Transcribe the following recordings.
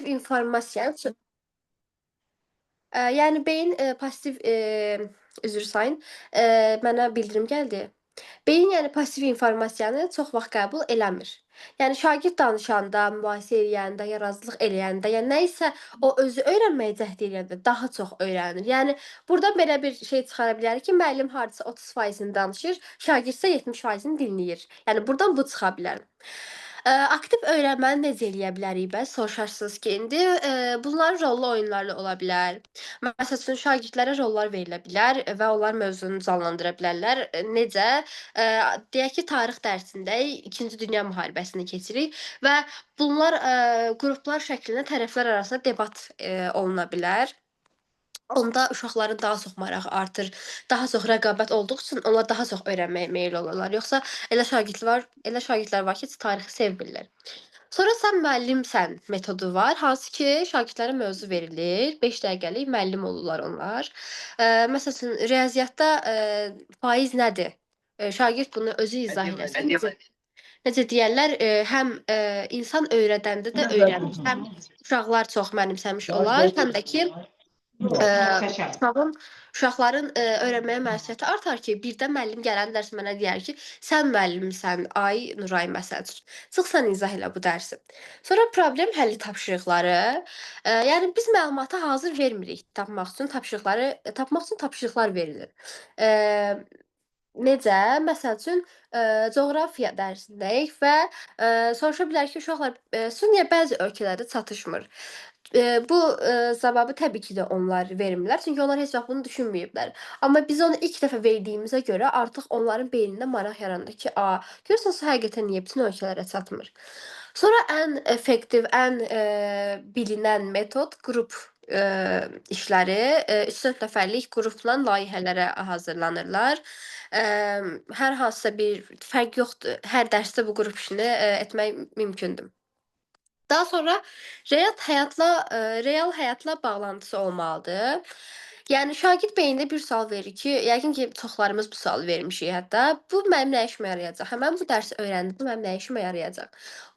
informasiyanı yəni beyin, pasiv, üzr istəyin, mənə bildirim gəldi. Beyin, yəni pasiv informasiyanı çox vaxt qəbul eləmir. Yəni şagird danışanda, mübahisə eləyəndə, yaradıcılıq eləyəndə, yəni nə isə o özü öyrənməyə cəhd eləyəndə daha çox öyrənir. Yəni burdan belə bir şey çıxara bilərik ki, müəllim hardasa 30%-ni danışır, şagird isə 70%-ni dinləyir. Yəni burdan bu çıxa bilər. Aktiv öyrənməni necə eləyə bilərik bəs soruşarsınız ki, indi, bunlar rollu oyunlarla ola bilər. Məsəl üçün şagirdlərə rollar verilə bilər və onlar mövzunu canlandıra bilərlər. Necə? Deyək ki, tarix dərsindəyik, 2-ci Dünya müharibəsini keçirik və bunlar, qruplar şəklində tərəflər arasında debat, oluna bilər. Onda uşaqların daha çox marağı artır, daha çox rəqabət olduğu üçün onlar daha çox öyrənməyə meyil olurlar. Yoxsa elə şagirdlər var ki, heç tarixi sevmirlər. Sonra sən müəllimsən metodu var, hansı ki, şagirdlərə mövzu verilir, 5 dəqiqəlik müəllim olurlar onlar. Məsəl üçün riyaziyyatda, faiz nədir? Şagird bunu özü izah eləsin. Necə deyərlər, həm, insan öyrədəndə də öyrənir. Həm uşaqlar çox mənimsəmiş olar, həm də ki, uşağın uşaqların, öyrənməyə məsuliyyəti artar ki, birdən müəllim gələndə dərs mənə deyər ki, sən müəllimsən, ay Nuray məsəl üçün. Çıx sən izah elə bu dərsi. Sonra problem həlli tapşırıqları. Yəni biz məlumatı hazır vermirik tapmaq üçün tapşırıqlar verilir. Eee, necə? Məsəl üçün, coğrafiya dərsindəyik və, soruşa bilər ki, uşaqlar, su niyə bəzi ölkələrdə çatışmır? Bu, cavabı təbii ki də onlar vermirlər, çünki onlar heç vaxt bunu düşünməyiblər. Amma biz onu ilk dəfə verdiyimizə görə artıq onların beynində maraq yarandı ki, görürsən su həqiqətən niyə bütün ölkələrə çatmır? Sonra ən effektiv, ən, bilinən metod qrup, işləri. 3-4 nəfərlik qrupla layihələrə hazırlanırlar. Hər hansısa bir fərq yoxdur, hər dərsdə bu qrup işini, etmək mümkündür. Daha sonra real həyatla bağlantısı olmalıdır. Yəni şagird beynində bir sual verir ki, yəqin ki, çoxlarımız bu sualı vermişik hətta. Bu mənim nə işimə yarayacaq? Hə, mən bu dərsi öyrəndim, bu mənim nə işimə yarayacaq?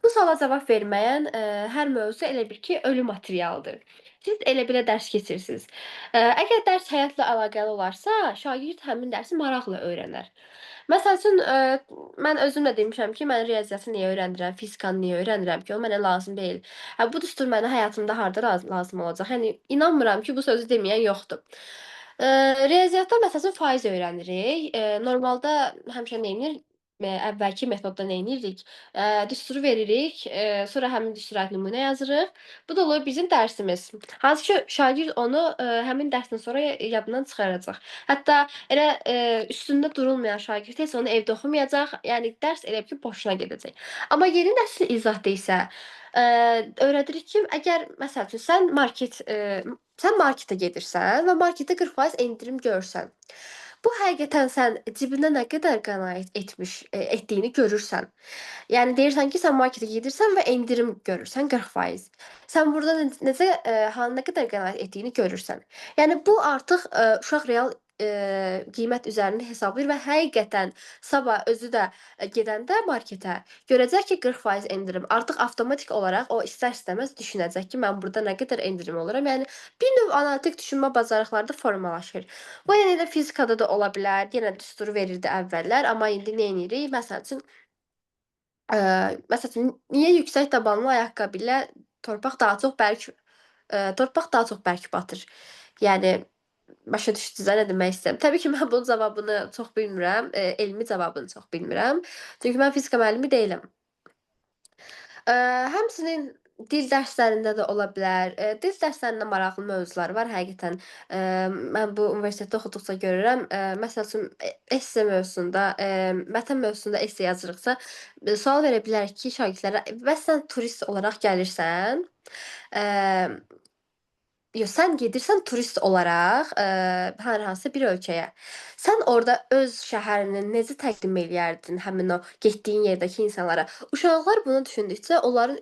Bu suala cavab verməyən, hər mövzu elə bil ki, ölü materialdır. Siz elə belə dərs keçirsiniz. Əgər dərs həyatla əlaqəli olarsa, şagird həmin dərsi maraqla öyrənər. Məsəl üçün, mən özüm də demişəm ki, mən riyaziyyatı niyə öyrənirəm, fizikanı niyə öyrənirəm ki, o mənə lazım deyil. Hə, bu düstur mənə həyatımda harda lazım olacaq? Yəni inanmıram ki, bu sözü deməyən yoxdur. Riyaziyyatda məsəl üçün faiz öyrənirik. Normalda həmişə neynirik? Əvvəlki metodda neynirik? Düsturu veririk, sonra həmin düstura aid nümunə yazırıq. Bu da olur bizim dərsimiz. Hansı ki, şagird onu, həmin dərsdən sonra yadından çıxaracaq. Hətta elə, üstündə durulmayan şagird heç onu evdə oxumayacaq, yəni dərs elə bil ki, boşuna gedəcək. Amma yeni nəsil izahda isə, öyrədirik ki, əgər məsəl üçün sən marketə gedirsən və marketdə 40% endirim görsən, bu həqiqətən sən cibində nə qədər qənaət etdiyini görürsən. Yəni deyirsən ki, sən marketə gedirsən və endirim görürsən 40%. Sən burada necə, nə qədər qənaət etdiyini görürsən. Yəni bu artıq, uşaq real, qiymət üzərində hesablayır və həqiqətən sabah özü də, gedəndə marketə görəcək ki, 40% endirim. Artıq avtomatik olaraq o istər-istəməz düşünəcək ki, mən burada nə qədər endirim alıram. Yəni bir növ analitik düşünmə bacarıqları da formalaşır. Bu eynilə də fizikada da ola bilər. Yenə düsturu verirdi əvvəllər, amma indi neynirik? Məsəl üçün, niyə yüksək tabanlı ayaqqabı ilə torpaq daha çox bərk batır? Yəni başa düşdünüz nə demək istəyirəm? Təbii ki, mən bunun cavabını çox bilmirəm, elmi cavabını çox bilmirəm. Çünki mən fizika müəllimi deyiləm. Həmçinin dil dərslərində də ola bilər. Dil dərslərində maraqlı mövzular var həqiqətən. Mən bu universitetdə oxuduqca görürəm. Məsəl üçün, esse mövzusunda, mətn mövzusunda esse yazırıqsa, sual verə bilərik ki, şagirdlərə, bəs sən turist olaraq gəlirsən, eee yox, sən gedirsən turist olaraq, hər hansısa bir ölkəyə. Sən orda öz şəhərini necə təqdim eləyərdin həmin o getdiyin yerdəki insanlara? Uşaqlar bunu düşündükcə onların,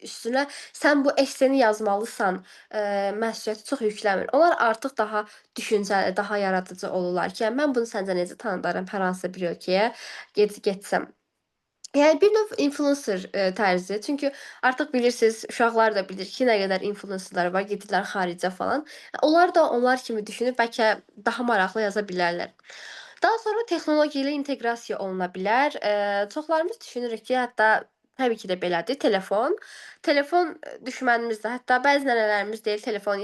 üstünə sən bu esseni yazmalısan, məsuliyyəti çox yükləmir. Onlar artıq daha düşüncəli, daha yaradıcı olurlar ki, yəni mən bunu səncə necə tanıdaram hər hansısa bir ölkəyə getsəm. Yəni bir növ influencer, tərzi. Çünki artıq bilirsiniz, uşaqlar da bilir ki, nə qədər influencerlar var, gedirlər xaricə falan. Onlar da onlar kimi düşünüb bəlkə daha maraqlı yaza bilərlər. Daha sonra texnologiya ilə inteqrasiya oluna bilər. Çoxlarımız düşünürük ki, hətta təbii ki də belədir, telefon. Telefon, düşmənimizdir. Hətta bəzi nənələrimiz deyir, telefon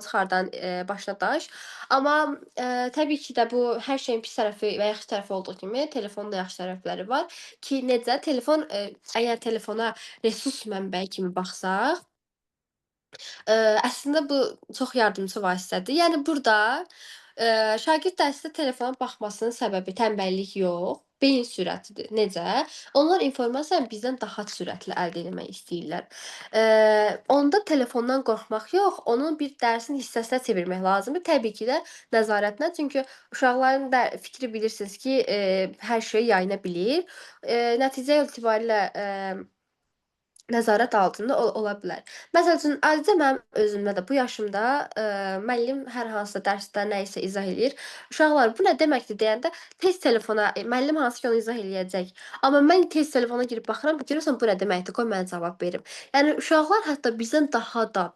çıxardan, başına daş. Amma, təbii ki də bu hər şeyin pis tərəfi və yaxşı tərəfi olduğu kimi telefonun da yaxşı tərəfləri var. Ki necə? Telefon, əgər telefona resurs mənbəyi kimi baxsaq, əslində bu çox yardımçı vasitədir. Yəni burda, şagird dərsdə telefona baxmasının səbəbi tənbəllik yox, beyin sürətidir. Necə? Onlar informasiyanı bizdən daha sürətli əldə etmək istəyirlər. Onda telefondan qorxmaq yox, onu bir dərsin hissəsinə çevirmək lazımdır. Təbii ki də nəzarətlə. Çünki uşaqların da fikri bilirsiniz ki, hər şey yayına bilir. Nəticə etibarilə, nəzarət altında ola bilər. Məsəl üçün, adicə mənim özümdə də bu yaşımda, müəllim hər hansısa dərsdə nə isə izah eləyir. Uşaqlar bu nə deməkdir deyəndə tez telefona müəllim hansı ki onu izah eləyəcək. Amma mən tez telefona girib baxıram, görürsən bu nə deməkdir, qoy mən cavab verim. Yəni uşaqlar hətta bizdən daha da,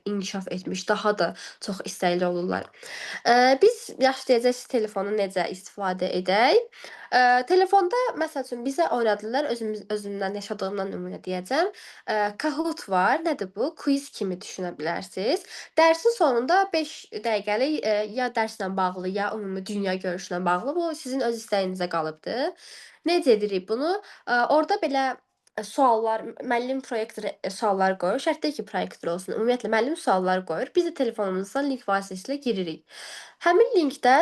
inkişaf etmiş, daha da çox istəkli olurlar. Biz yaşayacağız telefonu necə istifadə edək. Telefonda məsəl üçün bizə oynadılar, özümdən yaşadığımdan nümunə deyəcəm. Kahoot var. Nədir bu? Quiz kimi düşünə bilərsiniz. Dərsin sonunda 5 dəqiqəlik, ya dərslə bağlı, ya ümumi dünya görüşlə bağlı, bu sizin öz istəyinizə qalıbdır. Necə edirik bunu? Orda belə, suallar, müəllim proyektor, suallar qoyur. Şərt deyil ki, proyektor olsun. Ümumiyyətlə müəllim suallar qoyur. Biz də telefonumuzdan link vasitəsilə giririk. Həmin linkdə,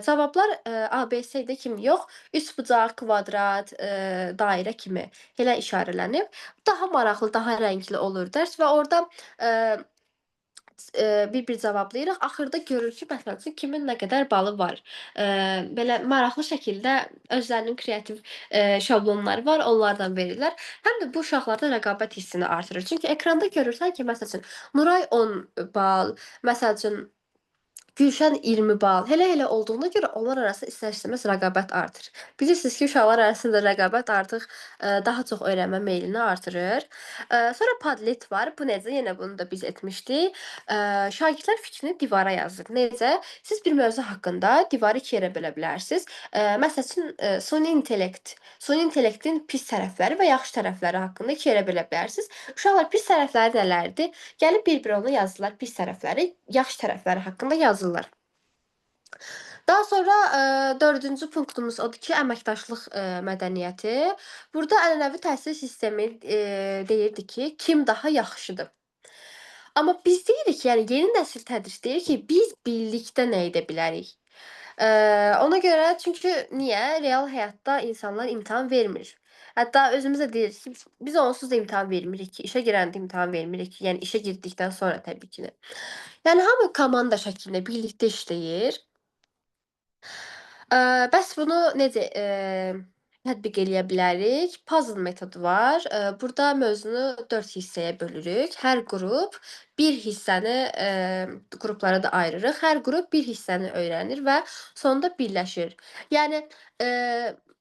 cavablar, ABC-də kimi yox, üçbucaq, kvadrat, dairə kimi elə işarələnib. Daha maraqlı, daha rəngli olur dərs və orda, eee, bir-bir cavablayırıq. Axırda görürük ki, məsəl üçün kimin nə qədər balı var. Belə maraqlı şəkildə özlərinin kreativ, şablonları var, onlardan verirlər. Həm də bu uşaqlarda rəqabət hissini artırır. Çünki ekranda görürsən ki, məsəl üçün Nuray 10 bal, məsəl üçün Gülşən 20 bal. Elə-elə olduğuna görə onlar arasında istər-istəməz rəqabət artır. Bilirsiniz ki, uşaqlar arasında rəqabət artıq, daha çox öyrənmə meylini artırır. Sonra Padlet var. Bu necə? Yenə bunu da biz etmişdik. Şagirdlər fikrini divara yazır. Necə? Siz bir mövzu haqqında divarı 2 yerə bölə bilərsiniz. Məsəl üçün, süni intellektin pis tərəfləri və yaxşı tərəfləri haqqında 2 yerə bölə bilərsiniz. Uşaqlar pis tərəfləri nələrdir? Gəlib bir-bir onu yazırlar. Pis tərəfləri, yaxşı tərəfləri haqqında yazırlar. Daha sonra, 4-cü punktumuz odur ki, əməkdaşlıq, mədəniyyəti. Burada ənənəvi təhsil sistemi, deyirdi ki, kim daha yaxşıdır. Amma biz deyirik ki, yəni yeni nəsil tədris deyir ki, biz birlikdə nə edə bilərik? Ona görə çünki niyə? Real həyatda insanlar imtahan vermir. Hətta özümüz də deyirik ki, biz onsuz da imtahan vermirik ki, işə girəndə imtahan vermirik ki, yəni işə girdikdən sonra təbii ki də. Yəni hamı komanda şəklində birlikdə işləyir. Bəs bunu necə, tətbiq eləyə bilərik? Puzzle metodu var. Burda mövzunu 4 hissəyə bölürük. Hər qrup bir hissəni, qruplara da ayırırıq. Hər qrup bir hissəni öyrənir və sonda birləşir. Yəni,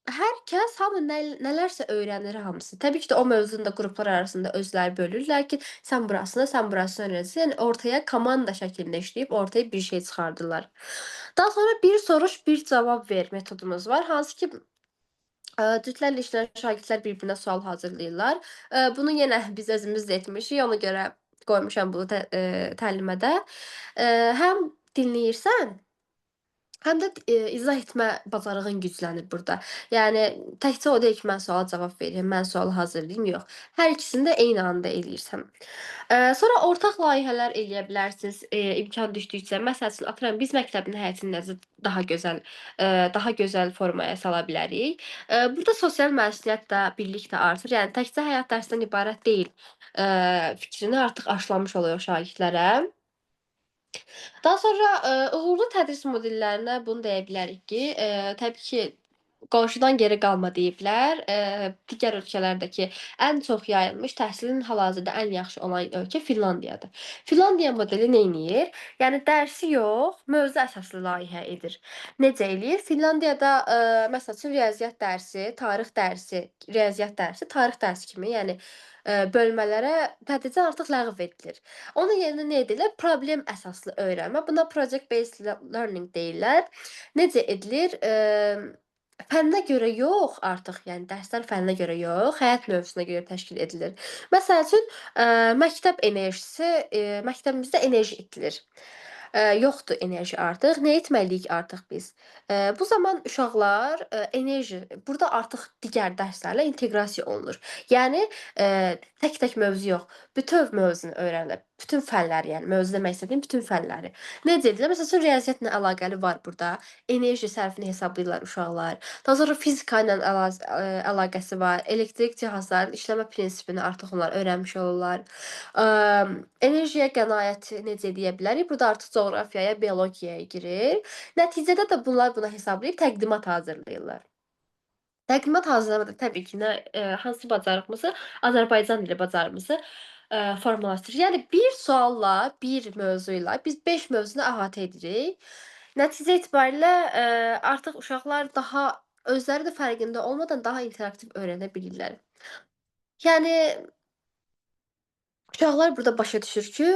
hər kəs hamı nələrsə öyrənir hamısı. Təbii ki də o mövzunu da qruplar arasında özləri bölürlər ki, sən burasını öyrənirsən. Yəni ortaya komanda şəklində işləyib ortaya bir şey çıxardırlar. Daha sonra bir soruş, bir cavab ver metodumuz var. Hansı ki, cütlərlə işləyən şagirdlər bir-birinə sual hazırlayırlar. Bunu yenə biz özümüz də etmişik. Ona görə qoymuşam bunu təlimədə. Həm dinləyirsən, həm də, izah etmə bacarığın güclənir burda. Yəni təkcə o deyil ki, mən suala cavab verim, mən sualı hazırlayım, yox. Hər ikisini də eyni anda eləyirsən. Sonra ortaq layihələr eləyə bilərsiniz, imkan düşdükcə. Məsəl üçün, atıram, biz məktəbin həyətini necə daha gözəl formaya sala bilərik. Burada sosial məsuliyyət də, birlik də artır. Yəni təkcə həyat dərsdən ibarət deyil, fikrini artıq aşılamış oluyor şagirdlərə. Daha sonra, uğurlu tədris modellərinə bunu deyə bilərik ki, təbii ki, qonşudan geri qalma deyiblər. Digər ölkələrdəki ən çox yayılmış, təhsilin hal-hazırda ən yaxşı olan ölkə Finlandiyadır. Finlandiya modeli neyniyir? Yəni dərsi yox, mövzu əsaslı layihə edir. Necə eləyir? Finlandiyada, məsəl üçün riyaziyyat dərsi, tarix dərsi, riyaziyyat dərsi, tarix dərsi kimi, yəni, bölmələrə tədricən artıq ləğv edilir. Onun yerinə nə edirlər? Problem əsaslı öyrənmə. Buna project based learning deyirlər. Necə edilir? Fənnə görə yox artıq, yəni dərslər fənnə görə yox, həyat mövzusuna görə təşkil edilir. Məsəl üçün, məktəb enerjisi, məktəbimizdə enerji itilir. Yoxdur enerji artıq. Nə etməliyik artıq biz? Bu zaman uşaqlar, enerji burada artıq digər dərslərlə inteqrasiya olunur. Yəni, tək-tək mövzu yox, bütöv mövzunu öyrənirlər. Bütün fənləri, yəni mövzu demək istədiyim bütün fənləri. Necə edirlər? Məsəl üçün riyaziyyatla əlaqəli var burda. Enerji sərfini hesablayırlar uşaqlar. Daha sonra fizika ilə əlaqəsi var. Elektrik cihazlarının işləmə prinsipini artıq onlar öyrənmiş olurlar. Enerjiyə qənaəti necə edə bilərik? Burada artıq coğrafiyaya, biologiyaya girir. Nəticədə də bunlar buna hesablayıb təqdimat hazırlayırlar. Təqdimat hazırlamada təbii ki, hansı bacarığımızı, Azərbaycan dili bacarığımızı, formalaşdırır. Yəni bir sualla, bir mövzu ilə biz 5 mövzunu əhatə edirik. Nəticə etibarilə, artıq uşaqlar daha özləri də fərqində olmadan daha interaktiv öyrənə bilirlər. Yəni uşaqlar burada başa düşür ki,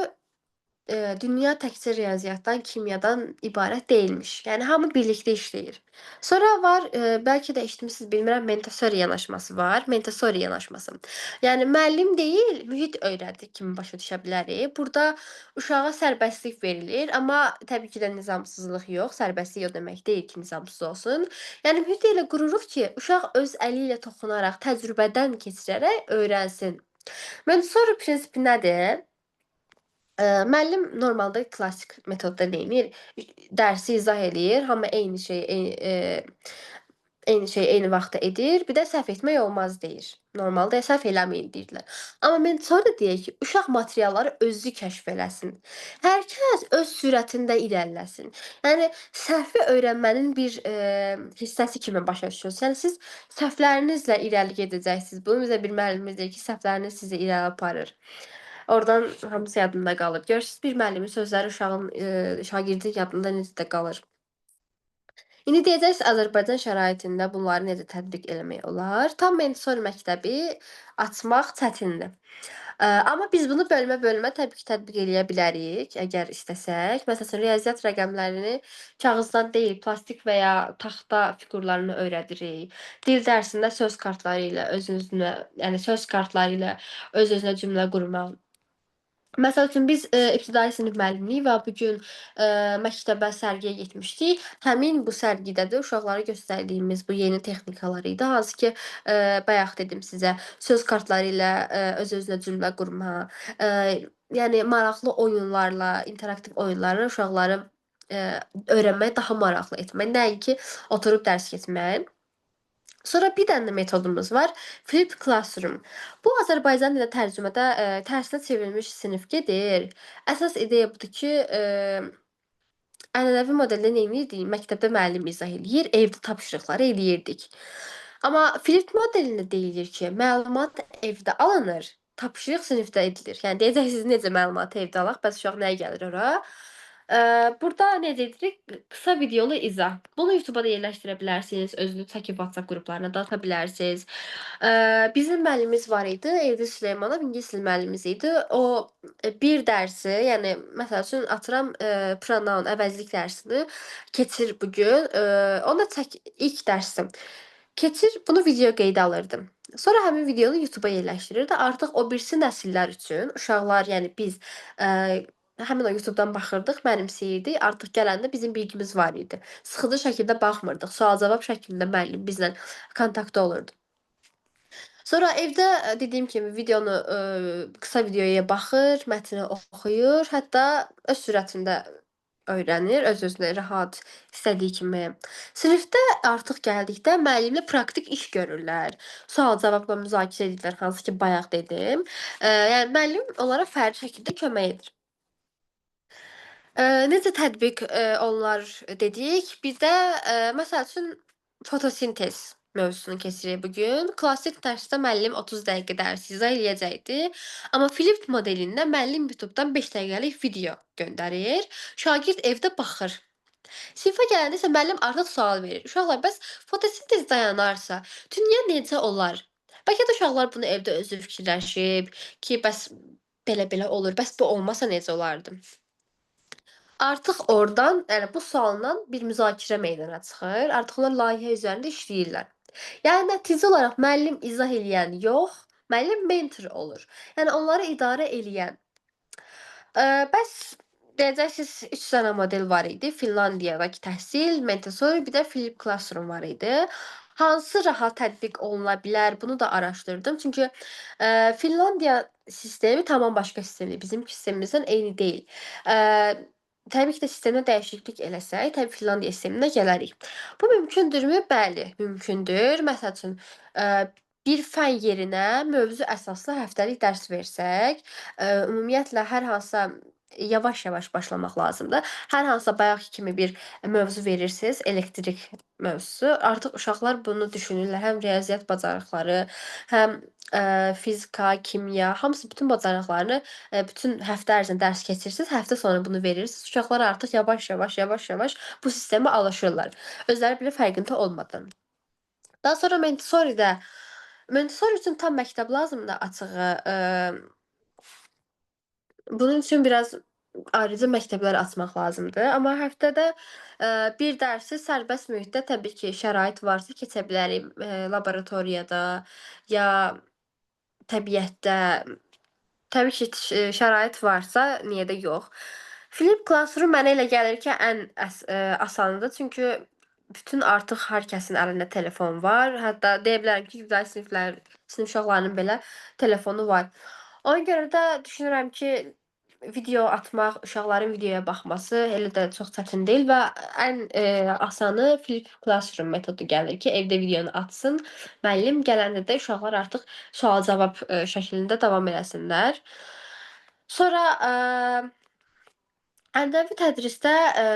dünya təkcə riyaziyyatdan, kimyadan ibarət deyilmiş. Yəni hamı birlikdə işləyir. Sonra var, bəlkə də eşitmisiniz, bilmirəm, Montessori yanaşması var. Montessori yanaşması. Yəni müəllim deyil, mühit öyrədir kimi başa düşə bilərik. Burada uşağa sərbəstlik verilir, amma təbii ki də nizamsızlıq yox. Sərbəstlik o demək deyil ki, nizamsız olsun. Yəni mühiti elə qururuq ki, uşaq öz əli ilə toxunaraq, təcrübədən keçirərək öyrənsin. Montessori prinsipi nədir? Müəllim normalda klassik metodda neynir? Dərsi izah eləyir, hamı eyni vaxtda edir. Bir də səhv etmək olmaz deyir. Normalda səhv eləməyin deyirlər. Amma Montessori deyir ki, uşaq materialları özü kəşf eləsin. Hər kəs öz sürətində irəliləsin. Yəni səhvi öyrənmənin bir, hissəsi kimi başa düşürsünüz. Yəni siz səhvlərinizlə irəli gedəcəksiniz. Bunu bizə bir müəllimimiz deyir ki, səhvləriniz sizi irəli aparır. Oradan hamısı yadımda qalır. Görürsüz bir müəllimin sözləri uşağın, şagirdin yadında necə də qalır. İndi deyəcəksiniz Azərbaycan şəraitində bunları necə tətbiq eləmək olar? Tam Montessori məktəbi açmaq çətindir. Amma biz bunu bölmə-bölmə təbii ki, tətbiq eləyə bilərik, əgər istəsək. Məsələn, riyaziyyat rəqəmlərini kağızdan deyil, plastik və ya taxta fiqurlarını öyrədirik. Dil dərsində söz kartları ilə öz-özünə, yəni söz kartları ilə öz-özünə cümlə qurmaq. Məsəl üçün biz, ibtidai sinif müəllimiyik və bu gün, məktəbə sərgiyə getmişdik. Həmin bu sərgidə də uşaqlara göstərdiyimiz bu yeni texnikalar idi. Hansı ki, bayaq dedim sizə, söz kartları ilə, öz-özünə cümlə qurma, yəni maraqlı oyunlarla, interaktiv oyunlarla uşaqları, öyrənməyi daha maraqlı etmək, nəinki oturub dərs keçmək. Sonra bir dənə də metodumuz var. Flipped Classroom. Bu Azərbaycan dilinə tərcümədə, tərsinə çevrilmiş sinif gedir. Əsas ideya budur ki, ənənəvi modeldə neynirdik? Məktəbdə müəllim izah eləyir, evdə tapşırıqları eləyirdik. Amma flip modelində deyilir ki, məlumat evdə alınır, tapşırıq sinifdə edilir. Yəni deyəcəksiniz necə məlumatı evdə alaq, bəs uşaq nəyə gəlir ora? Burada necə edirik? Qısa videolu izah. Bunu YouTube-a da yerləşdirə bilərsiniz, özünüz çəkib WhatsApp qruplarına da ata bilərsiniz. Bizim müəllimimiz var idi, Eldil Süleymanov, ingilis dili müəllimimiz idi. O, bir dərsi, yəni məsəl üçün atıram, pronoun, əvəzlik dərsini keçir bu gün. Onu da ilk dərsim. Keçir, bunu video qeydə alırdım. Sonra həmin videonu YouTube-a yerləşdirirdi. Artıq o birisi nəsillər üçün, uşaqlar, yəni biz, həmin o YouTube-dan baxırdıq, mənimsəyirdik. Artıq gələndə bizim bilgimiz var idi. Sıxıcı şəkildə baxmırdıq. Sual-cavab şəklində müəllim bizlə kontaktda olurdu. Sonra evdə, dediyim kimi videonu, qısa videoya baxır, mətni oxuyur, hətta öz sürətində öyrənir, öz-özünə rahat, istədiyi kimi. Sinifdə artıq gəldikdə müəllimlə praktik iş görürlər. Sual-cavabla müzakirə edirlər, hansı ki, bayaq dedim. Yəni müəllim onlara fərdi şəkildə kömək edir. Necə tətbiq, olunur dedik. Bizdə, məsəl üçün Fotosintez mövzusunu keçirik bu gün. Klassik dərsdə müəllim 30 dəqiqə dərsi izah eləyəcəkdi. Amma Flip modelində müəllim YouTube-dan 5 dəqiqəlik video göndərir. Şagird evdə baxır. Sinifə gələndə isə müəllim artıq sual verir. Uşaqlar, bəs fotosintez dayanarsa, dünya necə olar? Bəlkə də uşaqlar bunu evdə özü fikirləşib ki, bəs belə-belə olur. Bəs bu olmasa necə olardı? Artıq oradan, yəni bu sualla bir müzakirə meydana çıxır. Artıq onlar layihə üzərində işləyirlər. Yəni nəticə olaraq müəllim izah eləyən yox, müəllim mentor olur. Yəni onları idarə eləyən. Bəs deyəcəksiniz 3 dənə model var idi. Finlandiyadakı təhsil, Montessori, bir də Flip Classroom var idi. Hansı rahat tətbiq oluna bilər? Bunu da araşdırdım. Çünki Finlandiya sistemi tamam başqa sistemdir. Bizim sistemimizdən eyni deyil. Eee, təbii ki də sistemdə dəyişiklik eləsək, təbii Finlandiya sisteminə gələrik. Bu mümkündürmü? Bəli, mümkündür. Məsəl üçün, eee, bir fən yerinə mövzu əsaslı həftəlik dərs versək, ümumiyyətlə hər hansısa yavaş-yavaş başlamaq lazımdır. Hər hansısa bayaqkı kimi bir mövzu verirsiniz, elektrik mövzusu, artıq uşaqlar bunu düşünürlər. Həm riyaziyyat bacarıqları, həm fizika, kimya, hamısı bütün bacarıqlarını bütün həftə ərzində dərs keçirirsiniz, həftə sonu bunu verirsiniz. Uşaqlar artıq yavaş-yavaş, yavaş-yavaş bu sistemə alışırlar. Özləri belə fərqində olmadan. Daha sonra Montessori üçün tam məktəb lazımdır açığı. Bunun üçün biraz ayrıca məktəblər açmaq lazımdır. Amma həftədə, bir dərsi sərbəst mühitdə təbii ki, şərait varsa keçə bilərik. Laboratoriyada ya təbiətdə. Təbii ki, şərait varsa, niyə də yox. Flip Classroom mənə elə gəlir ki, ən asanıdır. Çünki bütün artıq hər kəsin əlində telefon var. Hətta deyə bilərəm ki, ibtidai sinif uşaqlarının belə telefonu var. Ona görə də düşünürəm ki, video atmaq, uşaqların videoya baxması elə də çox çətin deyil və ən, asanı Flip Classroom metodu gəlir ki, evdə videonu açsın müəllim, gələndə də uşaqlar artıq sual-cavab, şəklində davam eləsinlər. Sonra, ənənəvi tədrisdə,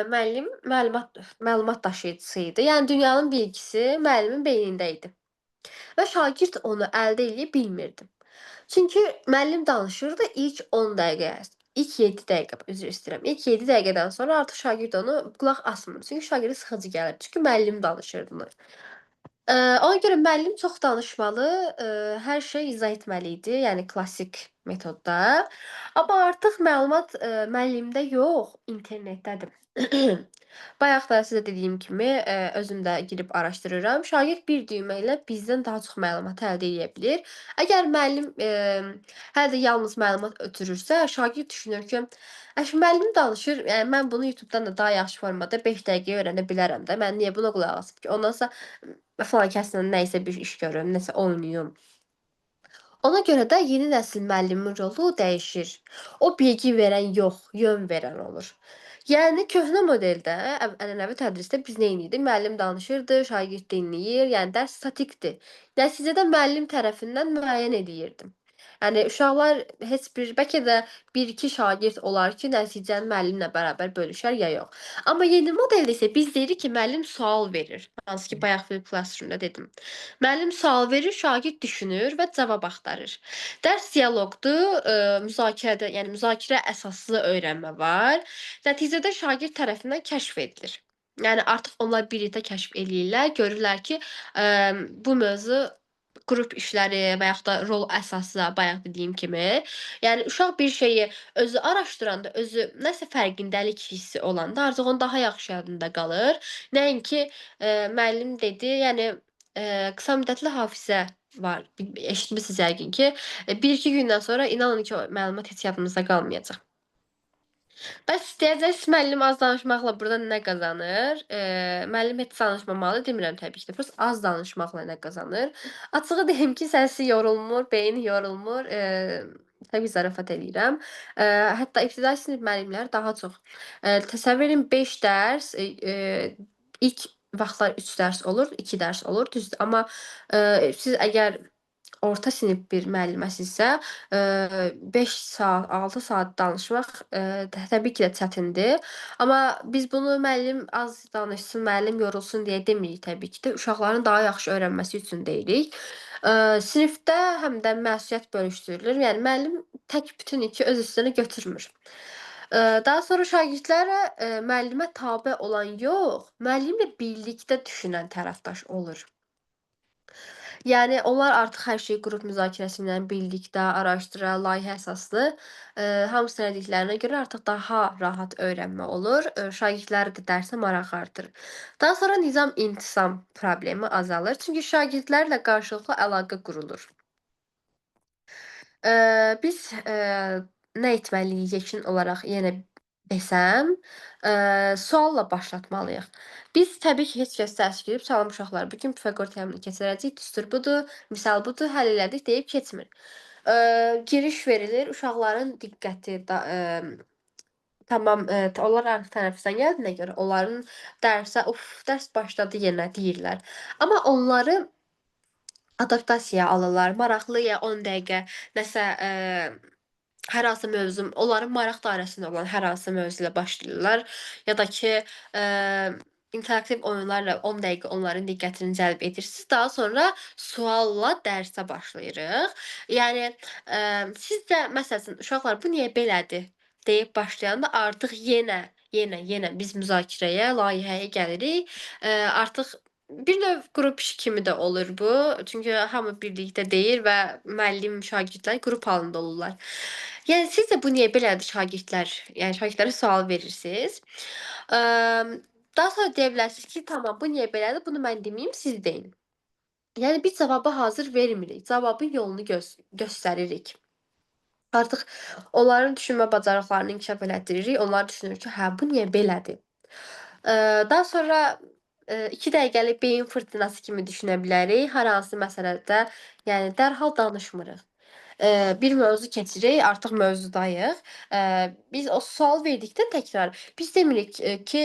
müəllim məlumat daşıyıcısı idi. Yəni dünyanın bilgisi müəllimin beynində idi və şagird onu əldə eləyə bilmirdi. Çünki müəllim danışırdı ilk 10 dəqiqə, ilk 7 dəqiqə, üzr istəyirəm. İlk 7 dəqiqədən sonra artıq şagird onu qulaq asmırdı. Çünki şagirdə sıxıcı gəlirdi. Çünki müəllim danışırdı. Ona görə müəllim çox danışmalı, hər şey izah etməli idi, yəni klassik metodda. Amma artıq məlumat, müəllimdə yox, internetdədir. Bayaq da sizə dediyim kimi, özüm də girib araşdırıram. Şagird bir düymə ilə bizdən daha çox məlumat əldə edə bilər. Əgər müəllim, hələ də yalnız məlumat ötürürsə, şagird düşünür ki, əşi müəllim danışır, yəni mən bunu YouTube-dan da daha yaxşı formada 5 dəqiqəyə öyrənə bilərəm də. Mən niyə buna qulaq asım ki? Ondansa falan kəslə nə isə bir iş görüm, nəsə oynayım. Ona görə də yeni nəsil müəllimin rolu dəyişir. O bilgi verən yox, yön verən olur. Yəni köhnə modeldə, ənənəvi tədrisdə biz neyniydik? Müəllim danışırdı, şagird dinləyir, yəni dərs statikdir. Nəticədə müəllim tərəfindən müəyyən edilirdi. Yəni uşaqlar heç bir, bəlkə də 1-2 şagird olar ki, nəticəni müəllimlə bərabər bölüşər ya yox. Amma yeni modeldə isə biz deyirik ki, müəllim sual verir. Hansı ki, bayaq Flip Classroom-da dedim. Müəllim sual verir, şagird düşünür və cavab axtarır. Dərs dialoqdur, müzakirədə, yəni müzakirə əsaslı öyrənmə var. Nəticədə şagird tərəfindən kəşf edilir. Yəni artıq onlar birlikdə kəşf eləyirlər, görürlər ki, bu mövzu qrup işləri və yaxud da rol əsaslı, bayaq dediyim kimi. Yəni uşaq bir şeyi özü araşdıranda, özü nəsə fərqindəlik hissi olanda artıq onun daha yaxşı yadında qalır. Nəinki, müəllim dedi, yəni, qısa müddətli hafizə var. Eşitmisiniz yəqin ki, 1-2 gündən sonra inanın ki, o məlumat heç yadınızda qalmayacaq. Bəs deyəcəksiniz müəllim az danışmaqla burda nə qazanır? Müəllim heç danışmamalı demirəm təbii ki də. Prosta az danışmaqla nə qazanır? Açığı deyim ki, səsi yorulmur, beyni yorulmur. Təbii zarafat eləyirəm. Hətta ibtidai sinif müəllimləri daha çox. Təsəvvür edin 5 dərs, ilk vaxtlar 3 dərs olur, 2 dərs olur, düzdür. Amma siz əgər orta sinif bir müəlliməsinizsə, 5 saat, 6 saat danışmaq, təbii ki də çətindir. Amma biz bunu müəllim az danışsın, müəllim yorulsun deyə demirik təbii ki də. Uşaqların daha yaxşı öyrənməsi üçün deyirik. Sinifdə həm də məsuliyyət bölüşdürülür. Yəni müəllim tək bütün yükü öz üstünə götürmür. Daha sonra şagirdlərə, müəllimə tabe olan yox, müəllimlə birlikdə düşünən tərəfdaş olur. Yəni onlar artıq hər şeyi qrup müzakirəsi ilə birlikdə araşdıra, layihə əsaslı, hamısını elədiklərinə görə artıq daha rahat öyrənmə olur. Şagirdlər də dərsə maraq artır. Daha sonra nizam-intizam problemi azalır. Çünki şagirdlərlə qarşılıqlı əlaqə qurulur. Biz, nə etməliyik yekun olaraq yenə desəm, sualla başlatmalıyıq. Biz təbii ki, heç kəs dərs girib salam uşaqlar, bu gün Pifaqor teoremini keçirəcəyik, düstur budur, misal budur, həll elədik deyib keçmir. Giriş verilir, uşaqların diqqəti da tamam, onlar artıq tənəffüsdən gəldiyinə görə onların dərsə, "Uf, dərs başladı yenə" deyirlər. Amma onları adaptasiyaya alırlar. Maraqlıya 10 dəqiqə nəsə, hər hansı mövzu onların maraq dairəsində olan hər hansı mövzu ilə başlayırlar ya da ki, interaktiv oyunlarla 10 dəqiqə onların diqqətini cəlb edirsiniz. Daha sonra sualla dərsə başlayırıq. Yəni, siz də məsəl üçün uşaqlar bu niyə belədir deyib başlayanda artıq yenə biz müzakirəyə, layihəyə gəlirik. Artıq bir növ qrup işi kimi də olur bu. Çünki hamı birlikdə deyir və müəllim, şagirdlər qrup halında olurlar. Yəni sizcə bu niyə belədir şagirdlər? Yəni şagirdlərə sual verirsiniz. Əm, Daha sonra deyə bilərsiniz ki, tamam bu niyə belədir? Bunu mən deməyim, siz deyin. Yəni biz cavabı hazır vermirik. Cavabın yolunu göstəririk. Artıq onların düşünmə bacarıqlarını inkişaf elətdiririk. Onlar düşünür ki, hə bu niyə belədir? Daha sonra, 2 dəqiqəlik beyin fırtınası kimi düşünə bilərik. Hər hansı məsələdə, yəni dərhal danışmırıq. Bir mövzu keçirik, artıq mövzudayıq. Biz o sual verdikdə təkrar, biz demirik, ki,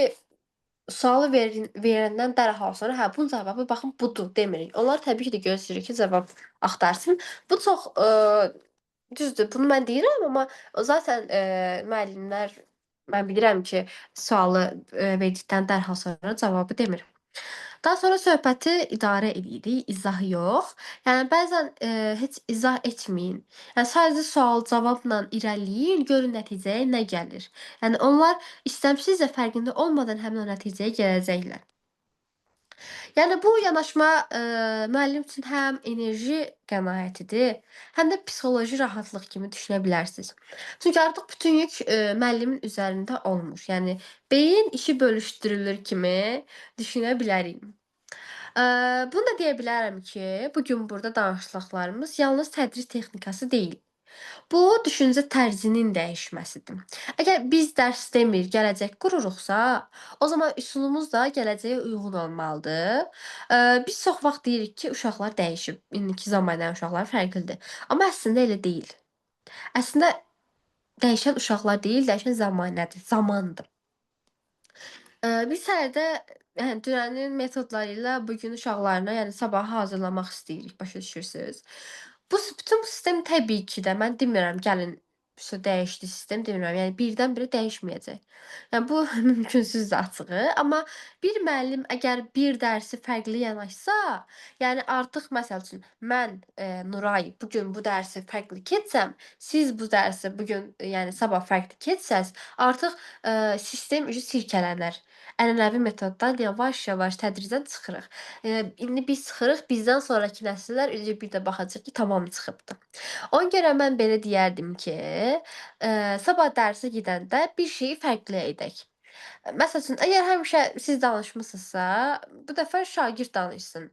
sualı verəndən dərhal sonra, hə, bunun cavabı baxın budur demirik. Onlar təbii ki də gözləyirik ki, cavab axtarsın. Bu çox, düzdür, bunu mən deyirəm, amma o zaten, müəllimlər mən bilirəm ki, sualı, verdikdən dərhal sonra cavabı demir. Daha sonra söhbəti idarə eləyirik, izah yox. Yəni bəzən, heç izah etməyin. Yəni sadəcə sual-cavabla irəliləyin, görün nəticəyə nə gəlir. Yəni onlar istəmsizcə fərqində olmadan həmin o nəticəyə gələcəklər. Yəni bu yanaşma, müəllim üçün həm enerji qənaətidir, həm də psixoloji rahatlıq kimi düşünə bilərsiniz. Çünki artıq bütün yük, müəllimin üzərində olmur. Yəni beyin işi bölüşdürülür kimi düşünə bilərik. Bunu da deyə bilərəm ki, bu gün burada danışdıqlarımız yalnız tədris texnikası deyil. Bu, düşüncə tərzinin dəyişməsidir. Əgər biz dərs demir, gələcək qururuqsa, o zaman üsulumuz da gələcəyə uyğun olmalıdır. Biz çox vaxt deyirik ki, uşaqlar dəyişib, indiki zamanın uşaqları fərqlidir. Amma əslində elə deyil. Əslində dəyişən uşaqlar deyil, dəyişən zəmanədir, zamandır. Biz hələ də, yəni dünənin metodları ilə bu gün uşaqlarına, yəni sabaha hazırlamaq istəyirik, başa düşürsüz? Bütün bu sistem təbii ki də mən demirəm gəlin dəyişdi sistem demirəm. Yəni birdən-birə dəyişməyəcək. Yəni bu mümkünsüzdür açığı. Amma bir müəllim əgər bir dərsi fərqli yanaşsa, yəni artıq məsəl üçün mən, Nuray bu gün bu dərsi fərqli keçsəm, siz bu dərsi bu gün, yəni sabah fərqli keçsəz, artıq, sistem sirkələnər. Ənənəvi metoddan yavaş-yavaş tədricən çıxırıq. İndi biz çıxırıq, bizdən sonrakı nəsillər eləcə bir də baxacaq ki, tamam çıxıbdı. Ona görə mən belə deyərdim ki, sabah dərsə gedəndə bir şeyi fərqli edək. Məsəl üçün, əgər həmişə siz danışmısınızsa, bu dəfə şagird danışsın.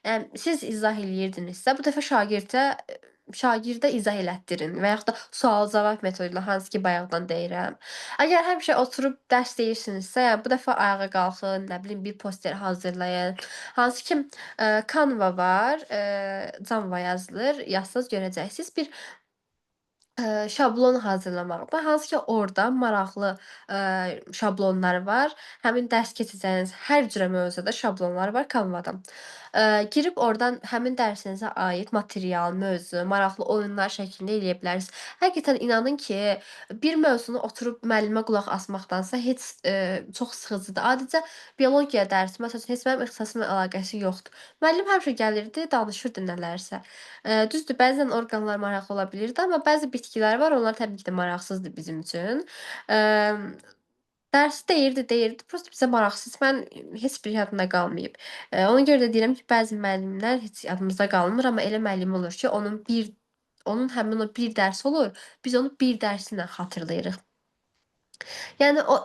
Yəni siz izah eləyirdinizsə, bu dəfə şagirdə izah elətdirin və yaxud da sual-cavab metodu ilə, hansı ki, bayaqdan deyirəm. Əgər həmişə oturub dərs deyirsinizsə, yəni bu dəfə ayağa qalxın, nə bilim, bir poster hazırlayın. Hansı ki, Canva var, Canva yazılır, yazsaz görəcəksiniz. Bir Şablon hazırlamaqda, hansı ki orda maraqlı, şablonlar var. Həmin dərs keçəcəyiniz hər cürə mövzuda şablonlar var Canva-da. Girib oradan həmin dərsinizə aid material, mövzu, maraqlı oyunlar şəklində eləyə bilərsiniz. Həqiqətən inanın ki, bir mövzunu oturub müəllimə qulaq asmaqdansa heç, çox sıxıcıdır. Adicə biologiya dərsi, məsələn, heç mənim ixtisasımla əlaqəsi yoxdur. Müəllim həmişə gəlirdi, danışırdı nələrsə. Düzdür, bəzən orqanlar maraqlı ola bilirdi, amma bəzi bitkilər var, onlar təbii ki də maraqsızdır bizim üçün. Əmm, dərsi deyirdi, prosta bizə maraqsız. Mən heç bir yadımda qalmayıb. Ona görə də deyirəm ki, bəzi müəllimlər heç yadımızda qalmır, amma elə müəllim olur ki, onun həmin o bir dərsi olur, biz onu bir dərsi ilə xatırlayırıq. Yəni o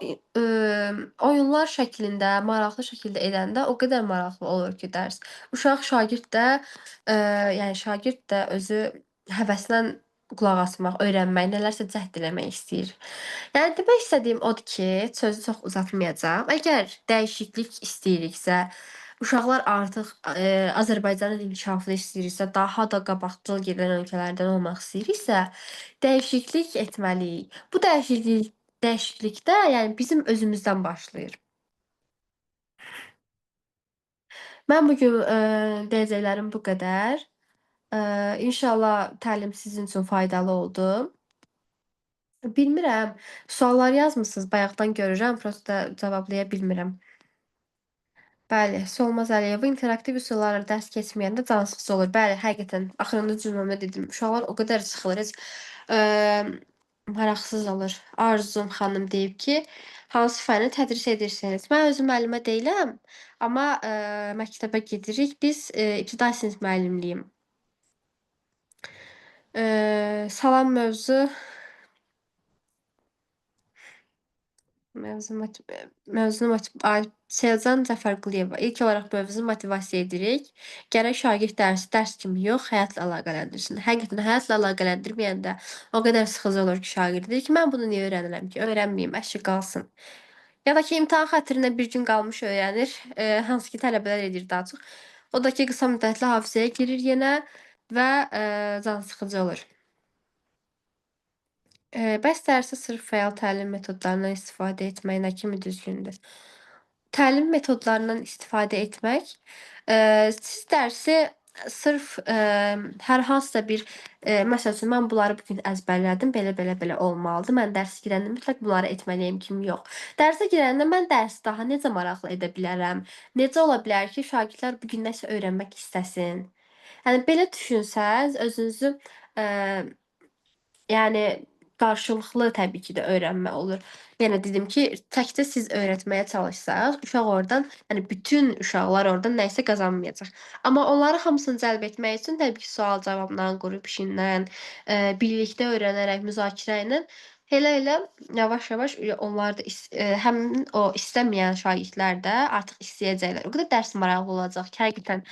oyunlar şəklində, maraqlı şəkildə edəndə o qədər maraqlı olur ki dərs. Uşaq, şagird də, şagird də özü həvəslə qulaq asmaq, öyrənmək, nələrsə cəhd eləmək istəyir. Yəni demək istədiyim odur ki, sözü çox uzatmayacağam. Əgər dəyişiklik istəyiriksə, uşaqlar artıq, Azərbaycanın inkişafını istəyiriksə, daha da qabaqcıl gedən ölkələrdən olmaq istəyiriksə, dəyişiklik etməliyik. Bu dəyişiklikdə, yəni bizim özümüzdən başlayır. Mən bu gün, deyəcəklərim bu qədər. İnşallah təlim sizin üçün faydalı oldu. Bilmirəm, suallar yazmısınız, bayaqdan görürəm, prosta cavablaya bilmirəm. Bəli, Solmaz Əliyeva interaktiv üsullarla dərs keçməyəndə cansıxıcı olur. Bəli, həqiqətən axırıncı cümləmdə dedim. Uşaqlar o qədər sıxılır, heç, emm, maraqsız olur. Arzum xanım deyib ki, hansı fənni tədris edirsiniz? Mən özüm müəllimə deyiləm, amma, məktəbə gedirik. Biz, ibtidai sinif müəllimliyim. Salam Mövzu moti mövzunu moti ay Selcan Cəfərquliyeva. İlk olaraq mövzunu motivasiya edirik. Gərək şagird dərsi dərs kimi yox, həyatla əlaqələndirsin. Həqiqətən həyatla əlaqələndirməyəndə o qədər sıxıcı olur ki, şagird deyir ki, mən bunu niyə öyrənirəm ki, öyrənməyim, əşi qalsın. Ya da ki, imtahan xatirinə bir gün qalmış öyrənir, hansı ki, tələbələr edir daha çox. O da ki, qısa müddətli hafizəyə girir yenə və, can sıxıcı olur. Bəs dərsi sırf fəal təlim metodlarından istifadə etmək nə kimi düzgündür? Təlim metodlarından istifadə etmək, siz dərsi sırf, hər hansısa bir, məsəl üçün, mən bunları bu gün əzbərlədim, belə olmalıdır, mən dərsə girəndə mütləq bunları etməliyəm kimi yox. Dərsə girəndə mən dərsi daha necə maraqlı edə bilərəm? Necə ola bilər ki, şagirdlər bu gün nəsə öyrənmək istəsin? Yəni belə düşünsəz, özünüzü, eee yəni, qarşılıqlı təbii ki də öyrənmə olur. Yenə dedim ki, təkcə siz öyrətməyə çalışsaq, uşaq oradan, yəni bütün uşaqlar oradan nəyisə qazanmayacaq. Amma onları hamısını cəlb etmək üçün təbii ki, sual-cavabla, qrup işindən, birlikdə öyrənərək, müzakirə ilə elə-elə yavaş-yavaş onlar da həmin o istəməyən şagirdlər də artıq istəyəcəklər. O qədər dərs maraqlı olacaq ki, həqiqətən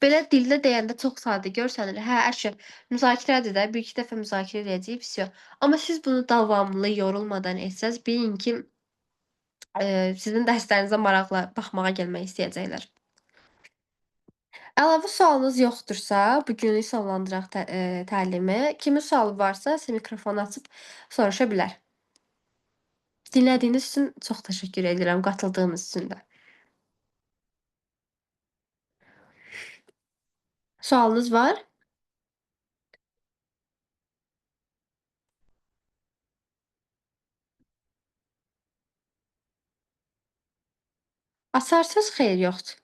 belə dildə deyəndə çox sadə görsənir. Hə, əşi müzakirədir də, 1-2 dəfə müzakirə eləyəcəyik, vsyo. Amma siz bunu davamlı, yorulmadan etsəz, bilin ki, sizin dərslərinizə maraqla baxmağa gəlmək istəyəcəklər. Əlavə sualınız yoxdursa, bugünlük sonlandıraq təlimi. Kimin sualı varsa, sizə mikrofonu açıb soruşa bilər. Dinlədiyiniz üçün çox təşəkkür edirəm, qatıldığınız üçün də. Sualınız var? Açarsız, xeyir yoxdur.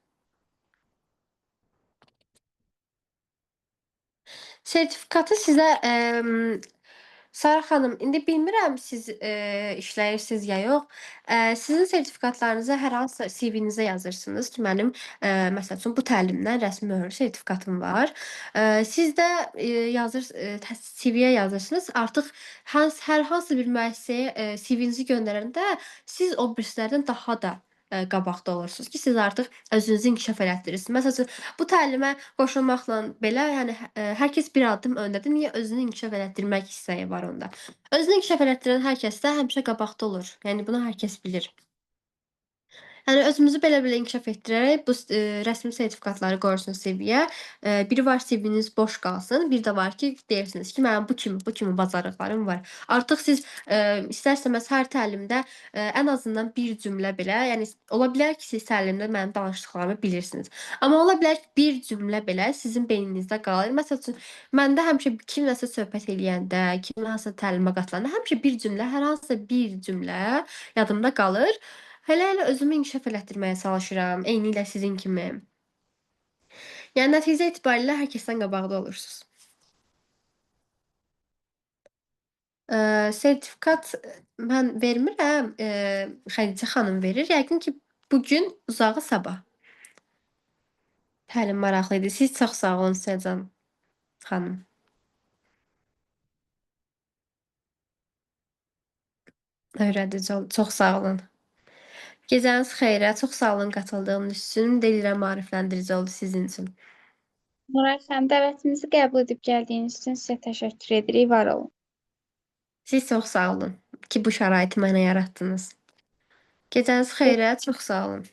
Sertifikatı sizə, Sara xanım, indi bilmirəm siz, işləyirsiniz ya yox. Sizin sertifikatlarınızı hər hansısa CV-nizə yazırsınız ki, mənim, məsəl üçün bu təlimdən rəsmi möhürlü sertifikatım var. Siz də, CV-yə yazırsınız. Artıq hər hansı bir müəssisəyə, CV-nizi göndərəndə siz o birislərdən daha da, qabaqda olursunuz ki, siz artıq özünüzü inkişaf elətdirirsiniz. Məsəl üçün bu təlimə qoşulmaqla belə, yəni, hər kəs bir addım öndədir. Niyə? Özünü inkişaf elətdirmək istəyi var onda. Özünü inkişaf elətdirən hər kəs də həmişə qabaqda olur. Yəni bunu hər kəs bilir. Yəni özümüzü belə-belə inkişaf etdirərək bu rəsmi sertifikatları qoyursunuz CV-yə. Biri var CV-niz boş qalsın, bir də var ki, deyirsiniz ki, mənim bu kimi bacarıqlarım var. Artıq siz, istər-istəməz hər təlimdə, ən azından bir cümlə belə, yəni ola bilər ki, siz təlimdə mənim danışdıqlarımı bilirsiniz. Amma ola bilər ki, bir cümlə belə sizin beyninizdə qalır. Məsəl üçün, məndə həmişə kimləsə söhbət eləyəndə, kimin hansısa təlimə qatılanda həmişə bir cümlə, hər hansısa bir cümlə yadımda qalır. Hələ-hələ özümü inkişaf elətdirməyə çalışıram, eynilə sizin kimi. Yəni nəticə etibarilə hər kəsdən qabaqda olursunuz. Sertifikat mən vermirəm, Xədicə xanım verir. Yəqin ki, bu gün, uzağı sabah. Təlim maraqlı idi. Siz çox sağ olun Sevcan xanım. Öyrədici oldu. Çox sağ olun. Gecəniz xeyrə. Çox sağ olun qatıldığınız üçün. Delirəm maarifləndirici oldu sizin üçün. Nuray xanım, dəvətimizi qəbul edib gəldiyiniz üçün sizə təşəkkür edirik. Var olun. Siz çox sağ olun ki, bu şəraiti mənə yaratdınız. Gecəniz xeyrə. Çox sağ olun.